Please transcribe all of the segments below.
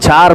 4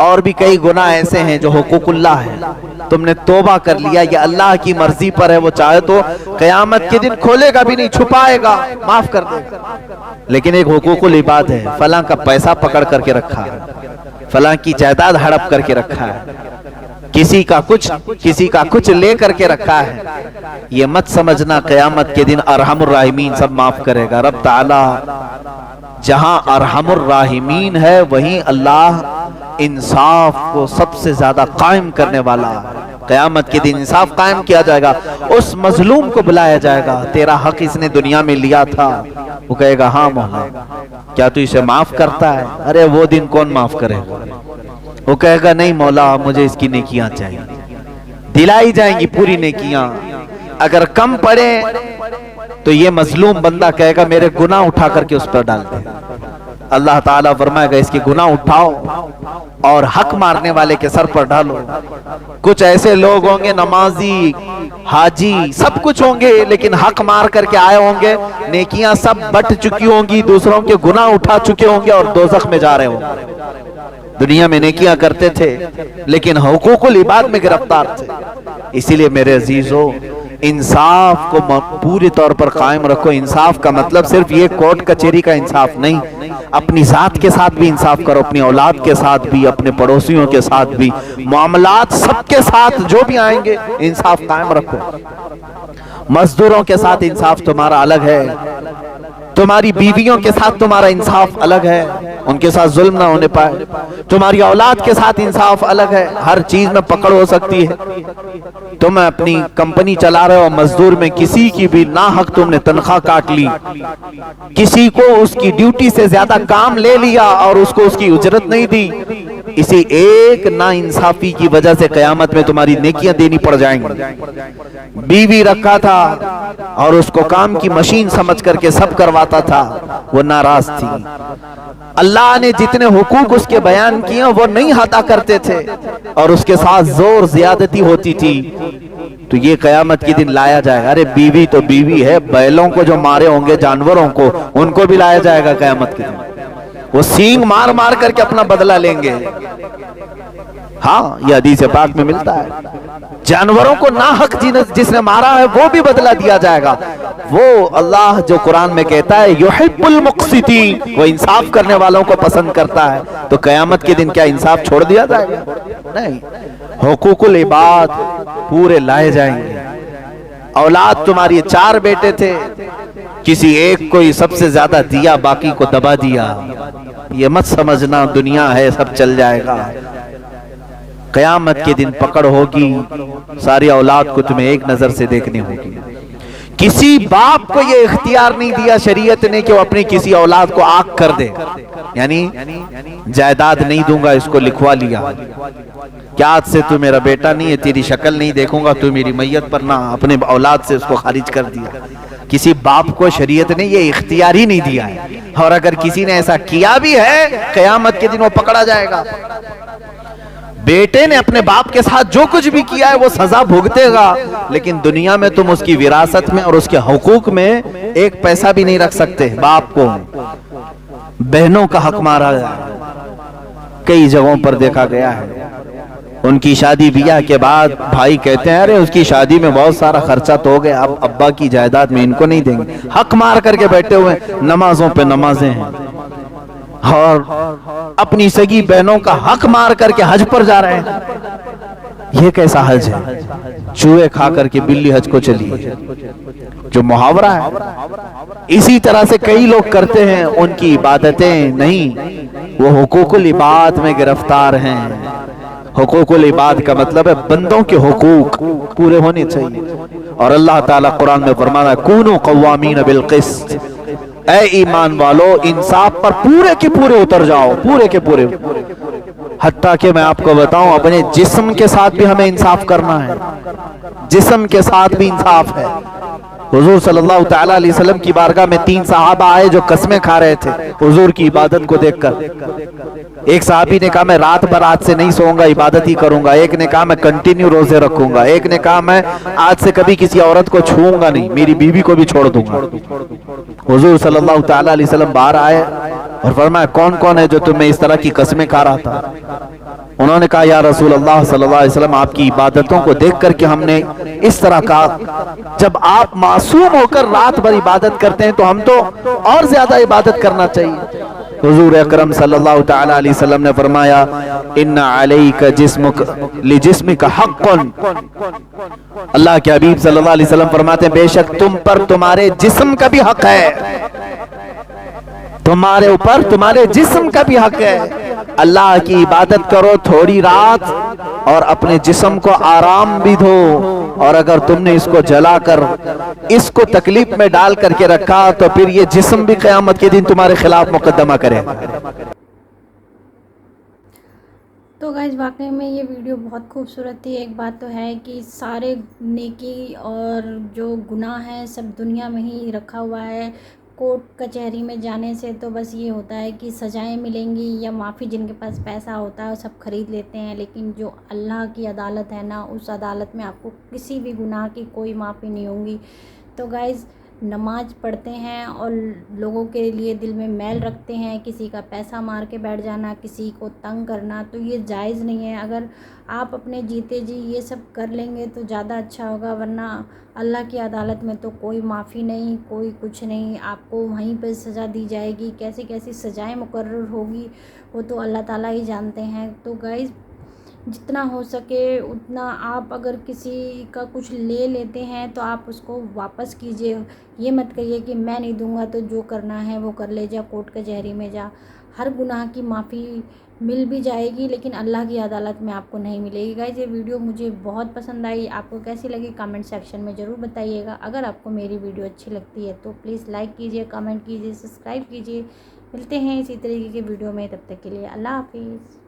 اور بھی کئی گناہ ایسے ہیں جو حقوق اللہ ہے، تم نے توبہ کر لیا، یہ اللہ کی مرضی پر ہے، وہ چاہے تو قیامت کے دن کھولے گا بھی نہیں، چھپائے گا، معاف کر دے گا۔ لیکن ایک حقوق العباد ہے، فلاں کا پیسہ پکڑ کر کے رکھا ہے، فلاں کی جائیداد ہڑپ کر کے رکھا ہے، کسی کا کچھ لے کر کے رکھا ہے، یہ مت سمجھنا قیامت کے دن ارحم الراحمین سب معاف کرے گا۔ رب تعالی جہاں ارحم الراحمین ہے وہیں اللہ انصاف کو سب سے زیادہ قائم کرنے والا، قیامت کے دن انصاف قائم کیا جائے گا، اس مظلوم کو بلایا جائے گا، تیرا حق اس نے دنیا میں لیا تھا، وہ کہے گا ہاں مولا، کیا تو اسے معاف کرتا ہے؟ ارے وہ دن کون معاف کرے گا؟ وہ کہے گا نہیں مولا، مجھے اس کی نیکیاں چاہیے، دلائی جائیں گی پوری نیکیاں، اگر کم پڑے تو یہ مظلوم بندہ کہے گا میرے گناہ اٹھا کر کے اس پر ڈال دے، اللہ تعالیٰ فرمائے گا اس کے گناہ اٹھاؤ اور حق مارنے والے کے سر پر ڈالو۔ کچھ ایسے لوگ ہوں گے نمازی، حاجی، سب کچھ ہوں گے، لیکن حق مار کر کے آئے ہوں گے، نیکیاں سب بٹ چکی ہوں گی، دوسروں کے گناہ اٹھا چکے ہوں گے اور دوزخ میں جا رہے ہوں گے۔ دنیا میں نیکیاں کرتے تھے لیکن حقوق العباد میں گرفتار تھے۔ اسی لیے میرے عزیزو، انصاف کو پوری طور پر قائم رکھو۔ انصاف کا مطلب صرف یہ کورٹ کچہری کا انصاف نہیں، اپنی ذات کے ساتھ بھی انصاف کرو، اپنی اولاد کے ساتھ بھی، اپنے پڑوسیوں کے ساتھ بھی، معاملات سب کے ساتھ جو بھی آئیں گے انصاف قائم رکھو۔ مزدوروں کے ساتھ انصاف تمہارا الگ ہے، تمہاری بیویوں کے ساتھ تمہارا انصاف الگ ہے، ان کے ساتھ ظلم نہ ہونے پائے، تمہاری اولاد کے ساتھ انصاف الگ ہے، ہر چیز میں پکڑ ہو سکتی ہے۔ تم اپنی کمپنی چلا رہے ہو، مزدور میں کسی کی بھی ناحق تم نے تنخواہ کاٹ لی، کسی کو اس کی ڈیوٹی سے زیادہ کام لے لیا اور اس کو اس کی اجرت نہیں دی، اسی ایک نا انصافی کی وجہ سے قیامت میں تمہاری نیکیاں دینی پڑ جائیں گی۔ بیوی رکھا تھا اور اس کو کام کی مشین سمجھ کر کے سب کرواتا تھا، وہ ناراض تھی، اللہ نے جتنے حقوق اس کے بیان کیے وہ نہیں ادا کرتے تھے اور اس کے ساتھ زور زیادتی ہوتی تھی، تو یہ قیامت کے دن لایا جائے گا۔ ارے بیوی تو بیوی ہے، بیلوں کو جو مارے ہوں گے، جانوروں کو، ان کو بھی لایا جائے گا قیامت کے دن، وہ سینگ مار مار کر کے اپنا بدلہ لیں گے۔ ہاں یہ حدیث پاک میں ملتا ہے، جانوروں کو ناحق جس نے مارا ہے وہ بھی بدلہ دیا جائے گا۔ وہ اللہ جو قرآن میں کہتا ہے یحب المقسطین، وہ انصاف کرنے والوں کو پسند کرتا ہے، تو قیامت کے دن کیا انصاف چھوڑ دیا جائے گا؟ نہیں، حقوق العباد پورے لائے جائیں گے۔ اولاد تمہاری 4 بیٹے تھے، کسی ایک کو ہی سب سے زیادہ دیا، باقی کو دبا دیا، یہ مت سمجھنا دنیا ہے سب چل جائے گا۔ قیامت کے دن پکڑ ہوگی، ساری اولاد کو تمہیں ایک نظر سے دیکھنی ہوگی۔ کسی باپ کو یہ اختیار نہیں دیا شریعت نے کہ وہ اپنی کسی اولاد کو آگ کر دے، یعنی جائیداد نہیں دوں گا، اس کو لکھوا لیا، کیا آج سے تو میرا بیٹا نہیں ہے، تیری شکل نہیں دیکھوں گا، تو میری میت پر نہ، اپنے اولاد سے اس کو خارج کر دیا۔ کسی باپ کو شریعت نے یہ اختیار ہی نہیں دیا ہے، اور اگر کسی نے ایسا کیا بھی ہے قیامت کے دن وہ پکڑا جائے گا۔ بیٹے نے اپنے باپ کے ساتھ جو کچھ بھی کیا ہے وہ سزا بھگتے گا، لیکن دنیا میں تم اس کی وراثت میں اور اس کے حقوق میں ایک پیسہ بھی نہیں رکھ سکتے۔ باپ کو بہنوں کا حق مارا گیا، کئی جگہوں پر دیکھا گیا ہے، ان کی شادی بیاہ کے بعد بھائی کہتے ہیں ارے اس کی شادی میں بہت سارا خرچہ تو ہو گیا، اب ابا کی جائیداد میں ان کو نہیں دیں گے، حق مار کر کے بیٹھے ہوئے، نمازوں پہ نمازیں ہیں، اور اپنی سگی بہنوں کا حق مار کر کے حج پر جا رہے ہیں۔ یہ کیسا حج ہے؟ چوہے کھا کر کے بلی حج کو چلی، جو محاورہ ہے۔ اسی طرح سے کئی لوگ کرتے ہیں، ان کی عبادتیں نہیں، وہ حقوق العباد میں گرفتار ہیں۔ حقوق العباد کا مطلب ہے بندوں کے حقوق پورے ہونے چاہیے، اور اللہ تعالیٰ قرآن میں فرماتا ہے کونوا قوامین بالقسط، اے ایمان والو انصاف پر پورے کے پورے اتر جاؤ، پورے کے پورے۔ حتیٰ کہ میں آپ کو بتاؤں اپنے جسم کے ساتھ بھی ہمیں انصاف کرنا ہے، جسم کے ساتھ بھی انصاف ہے۔ حضور صلی اللہ تعالیٰ علیہ وسلم کی بارگاہ میں 3 صحابہ آئے جو قسمیں کھا رہے تھے حضور کی عبادت کو دیکھ کر۔ ایک صحابی نے کہا میں رات بھر آج سے نہیں سوؤں گا، عبادت ہی کروں گا۔ ایک نے کہا میں کنٹینیو روزے رکھوں گا۔ ایک نے کہا میں آج سے کبھی کسی عورت کو چھوؤں گا نہیں، میری بیوی کو بھی چھوڑ دوں گا۔ حضور صلی اللہ تعالیٰ علیہ وسلم باہر آئے اور فرمایا کون کون ہے جو تمہیں اس طرح کی قسمیں کھا رہا تھا؟ انہوں نے کہا یا رسول اللہ صلی اللہ علیہ وسلم آپ کی عبادتوں کو دیکھ کر کے ہم نے اس طرح کہا جب آپ معصوم ہو کر رات بھر عبادت کرتے ہیں تو ہم تو اور زیادہ عبادت کرنا چاہیے. حضور اکرم صلی اللہ تعالی علیہ وسلم نے فرمایا ان علیک جسمک لجسمک حق. اللہ کے حبیب صلی اللہ علیہ وسلم فرماتے ہیں بے شک تم پر تمہارے جسم کا بھی حق ہے, تمہارے اوپر تمہارے جسم کا بھی حق ہے. اللہ کی عبادت کرو تھوڑی رات اور اپنے جسم کو آرام بھی دو, اور اگر تم نے اس کو جلا کر اس کو تکلیف میں ڈال کر کے رکھا تو پھر یہ جسم بھی قیامت کے دن تمہارے خلاف مقدمہ کرے. تو گائز واقعی میں یہ ویڈیو بہت خوبصورت تھی. ایک بات تو ہے کہ سارے نیکی اور جو گناہ ہے سب دنیا میں ہی رکھا ہوا ہے. کورٹ کچہری میں جانے سے تو بس یہ ہوتا ہے کہ سزائیں ملیں گی یا معافی, جن کے پاس پیسہ ہوتا ہے وہ سب خرید لیتے ہیں, لیکن جو اللہ کی عدالت ہے نا اس عدالت میں آپ کو کسی بھی گناہ کی کوئی معافی نہیں ہوگی. تو گائز نماز پڑھتے ہیں اور لوگوں کے لیے دل میں میل رکھتے ہیں, کسی کا پیسہ مار کے بیٹھ جانا, کسی کو تنگ کرنا, تو یہ جائز نہیں ہے. اگر آپ اپنے جیتے جی یہ سب کر لیں گے تو زیادہ اچھا ہوگا, ورنہ اللہ کی عدالت میں تو کوئی معافی نہیں, کوئی کچھ نہیں, آپ کو وہیں پہ سزا دی جائے گی. کیسی کیسی سزائیں مقرر ہوگی وہ تو اللہ تعالیٰ ہی جانتے ہیں. تو گائز جتنا ہو سکے اتنا آپ اگر کسی کا کچھ لے لیتے ہیں تو آپ اس کو واپس کیجئے. یہ مت کہیے کہ میں نہیں دوں گا تو جو کرنا ہے وہ کر لے جا, کورٹ کچہری میں جا. ہر گناہ کی معافی مل بھی جائے گی لیکن اللہ کی عدالت میں آپ کو نہیں ملے گی. گائز یہ ویڈیو مجھے بہت پسند آئی, آپ کو کیسی لگی کامنٹ سیکشن میں ضرور بتائیے گا. اگر آپ کو میری ویڈیو اچھی لگتی ہے تو پلیز لائک کیجئے, کامنٹ کیجئے, سبسکرائب کیجئے. ملتے ہیں اسی طریقے کے ویڈیو میں, تب تک کے لیے اللہ حافظ.